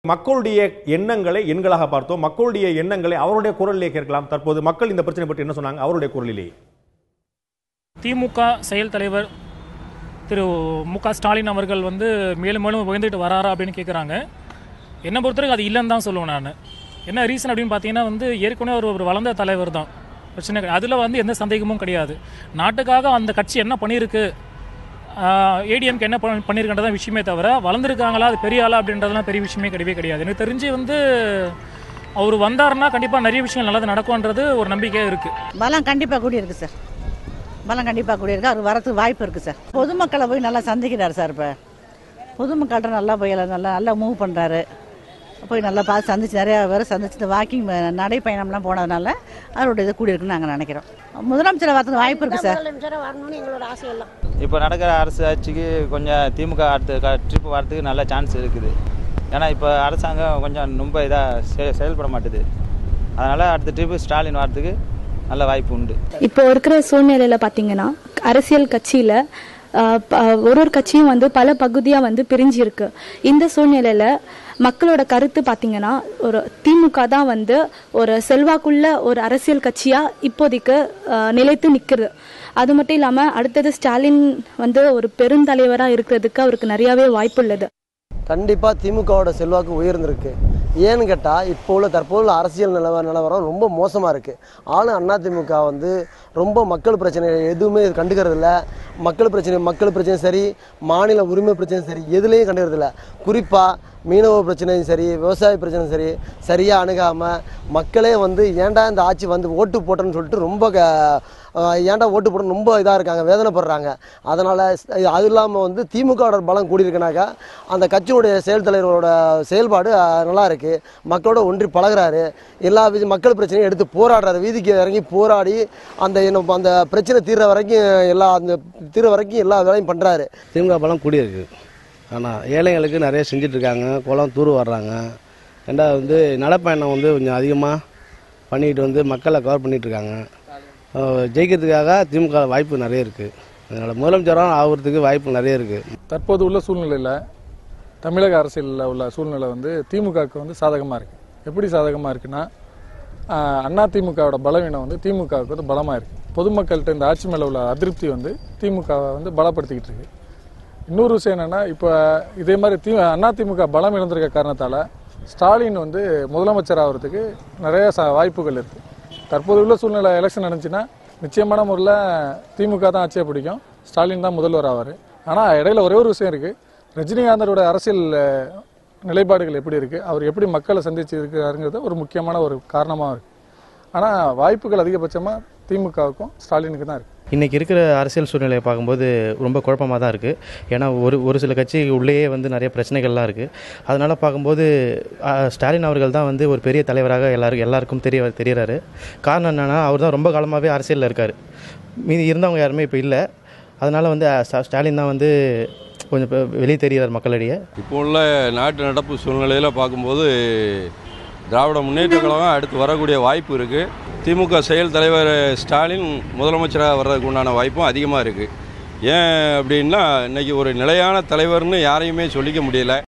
மக்களுடைய எண்ணங்களை எண்களாக பார்த்தோம். மக்களுடைய எண்ணங்களை அவருடைய குரலிலே கேட்கலாம். தற்போது மக்கள் இந்த பிரச்சனை பற்றி என்ன சொன்னாங்க அவருடைய குரலிலே. திமுக செயல் தலைவர் திரு மு.க. ஸ்டாலின் அவர்கள் மேலும் மேலும் உயர்ந்துட்டு வராரா அப்படின்னு கேட்குறாங்க. என்னை பொறுத்தவரைக்கும் அது இல்லைன்னு தான் சொல்லுவேன் நான். என்ன ரீசன் அப்படின்னு பார்த்தீங்கன்னா ஏற்கனவே ஒரு வளர்ந்த தலைவர் தான், பிரச்சனை அதில் எந்த சந்தேகமும் கிடையாது. நாட்டுக்காக அந்த கட்சி என்ன பண்ணியிருக்கு, ஏடிஎம்க்கு என்ன பண்ணியிருக்கின்றதான் விஷயமே தவிர வளர்ந்துருக்காங்களா அது பெரிய ஆளா அப்படின்றதுலாம் பெரிய விஷயமே கிடையாது. எனக்கு தெரிஞ்சு அவர் வந்தாருன்னா கண்டிப்பாக நிறைய விஷயங்கள் நல்லது நடக்கும்ன்றது ஒரு நம்பிக்கையாக இருக்குது. பலம் கண்டிப்பாக கூடி இருக்குது சார், பலம் கண்டிப்பாக கூடி இருக்குது. அவர் வரத்துக்கு வாய்ப்பு இருக்குது சார். பொதுமக்களை போய் நல்லா சந்திக்கிறார் சார். இப்போ பொதுமக்கள்கிட்ட நல்லா போய் நல்லா மூவ் பண்ணுறாரு. போய் நல்லா பார்த்து சந்திச்சு நிறையா பேர் சந்திச்சு வாக்கிங் நடைப்பயணம்லாம் போனதுனால அவருடைய இது கூடி இருக்குன்னு நாங்கள் நினைக்கிறோம். முதலமைச்சரை வரதுக்கு வாய்ப்பு இருக்குது சார். எங்களோட ஆசையெல்லாம் இப்போ நடக்கிற அரசு ஆட்சிக்கு கொஞ்சம் திமுக அடுத்த ட்ரிப் வரதுக்கு நல்ல சான்ஸ் இருக்குது. ஏன்னா இப்போ அரசாங்கம் கொஞ்சம் ரொம்ப இதாக செயல்பட மாட்டுது. அதனால் அடுத்த ட்ரிப்பு ஸ்டாலின் வரதுக்கு நல்ல வாய்ப்பு உண்டு. இப்போ இருக்கிற சூழ்நிலையில் பார்த்தீங்கன்னா அரசியல் கட்சியில் ஒரு கட்சியும் பல பகுதியாக பிரிஞ்சு இருக்கு. இந்த சூழ்நிலையில் மக்களோட கருத்து பார்த்தீங்கன்னா ஒரு திமுக தான் ஒரு செல்வாக்குள்ள ஒரு அரசியல் கட்சியாக இப்போதைக்கு நிலைத்து நிற்குது. அது மட்டும் இல்லாமல் அடுத்தது ஸ்டாலின் ஒரு பெருந்தலைவராக இருக்கிறதுக்கு அவருக்கு நிறையாவே வாய்ப்பு உள்ளது. கண்டிப்பாக திமுகவோட செல்வாக்கு உயர்ந்திருக்கு. ஏன்னு கேட்டால் இப்போ உள்ள தற்போது அரசியல் நிலவரம் ரொம்ப மோசமாக இருக்குது. ஆளும் அதிமுக ரொம்ப மக்கள் பிரச்சனை எதுவுமே கண்டுக்கிறது இல்லை. மக்கள் பிரச்சனை சரி, மாநில உரிமை பிரச்சனை சரி, எதுலேயும் கண்டுக்கிறது இல்லை. குறிப்பாக மீனவ பிரச்சனையும் சரி, விவசாய பிரச்சனையும் சரி, சரியாக அணுகாமல் மக்களே ஏன்டா இந்த ஆட்சி ஓட்டு போட்டோன்னு சொல்லிட்டு ரொம்ப ஏன்டா ஓட்டு போடணும் ரொம்ப இதாக இருக்காங்க, வேதனைப்படுறாங்க. அதனால் அது இல்லாமல் திமுகவோட பலம் கூடியிருக்குனாக்கா அந்த கட்சியினுடைய செயல் தலைவரோட செயல்பாடு நல்லா இருக்குது. மக்களோட ஒன்றி பழகிறாரு. எல்லா மக்கள் பிரச்சனையும் எடுத்து போராடுறாரு. வீதிக்கு இறங்கி போராடி அந்த பிரச்சனை தீர்ற வரைக்கும் எல்லா வேலையும் பண்ணுறாரு. திமுக பலம் கூடியிருக்கு. ஆனால் ஏழைங்களுக்கு நிறைய செஞ்சிட்ருக்காங்க. குளம் தூர் வர்றாங்க. ரெண்டாவது நடைப்பயணம் கொஞ்சம் அதிகமாக பண்ணிக்கிட்டு மக்களை கவர் பண்ணிகிட்ருக்காங்க. ஜெயிக்கிறதுக்காக திமுக வாய்ப்பு நிறைய இருக்குது. அதனால் முதலமைச்சராக ஆகிறதுக்கு வாய்ப்பு நிறைய இருக்குது. தற்போது உள்ள சூழ்நிலையில் தமிழக அரசியலில் உள்ள சூழ்நிலை திமுகவுக்கு சாதகமாக இருக்குது. எப்படி சாதகமாக இருக்குன்னா, அதிமுகவோட பலவீனம் திமுகவுக்கு பலமாக இருக்குது. பொதுமக்கள்கிட்ட இந்த ஆட்சி மேலே உள்ள அதிருப்தி திமுகவை பலப்படுத்திக்கிட்டு இருக்கு. இன்னொரு விஷயம் என்னென்னா, இப்போ இதே மாதிரி அதிமுக பலம் இழந்திருக்க காரணத்தால் ஸ்டாலின் முதலமைச்சர் ஆகிறதுக்கு நிறைய வாய்ப்புகள் இருக்குது. தற்போது உள்ள சூழ்நிலை எலெக்ஷன் நடந்துச்சுன்னா நிச்சயமான முறையில் திமுக தான் ஆட்சியை பிடிக்கும், ஸ்டாலின் தான் முதல்வர் ஆவார். ஆனால் இடையில ஒரே ஒரு விஷயம் இருக்குது. ரஜினிகாந்தரோட அரசியல் நிலைப்பாடுகள் எப்படி இருக்குது, அவர் எப்படி மக்களை சந்திச்சு இருக்கிறாருங்கிறது ஒரு முக்கியமான ஒரு காரணமாக இருக்குது. ஆனால் வாய்ப்புகள் அதிகபட்சமாக திமுகவுக்கும் ஸ்டாலினுக்கு தான் இருக்குது. இன்றைக்கி இருக்கிற அரசியல் சூழ்நிலையை பார்க்கும்போது ரொம்ப குழப்பமாக தான் இருக்குது. ஏன்னா ஒரு சில கட்சி உள்ளேயே நிறைய பிரச்சனைகள்லாம் இருக்குது. அதனால் பார்க்கும்போது ஸ்டாலின் அவர்கள் தான் ஒரு பெரிய தலைவராக எல்லாருக்கும் தெரியறாரு. காரணம் என்னென்னா, அவர் தான் ரொம்ப காலமாகவே அரசியலில் இருக்கார். மீதி இருந்தவங்க யாருமே இப்போ இல்லை. அதனால் ஸ்டாலின் தான் கொஞ்சம் வெளியே தெரிகிறார் மக்களிடையே. இப்போ உள்ள நாட்டு நடப்பு சூழ்நிலையில் பார்க்கும்போது திராவிட முன்னேற்ற கழகம் அடுத்து வரக்கூடிய வாய்ப்பு இருக்குது. திமுக செயல் தலைவர் ஸ்டாலின் முதலமைச்சராக வர்றதுக்கு உண்டான வாய்ப்பும் அதிகமாக இருக்குது. ஏன் அப்படின்னா, இன்றைக்கி ஒரு நிலையான தலைவர்னு யாரையுமே சொல்லிக்க முடியல.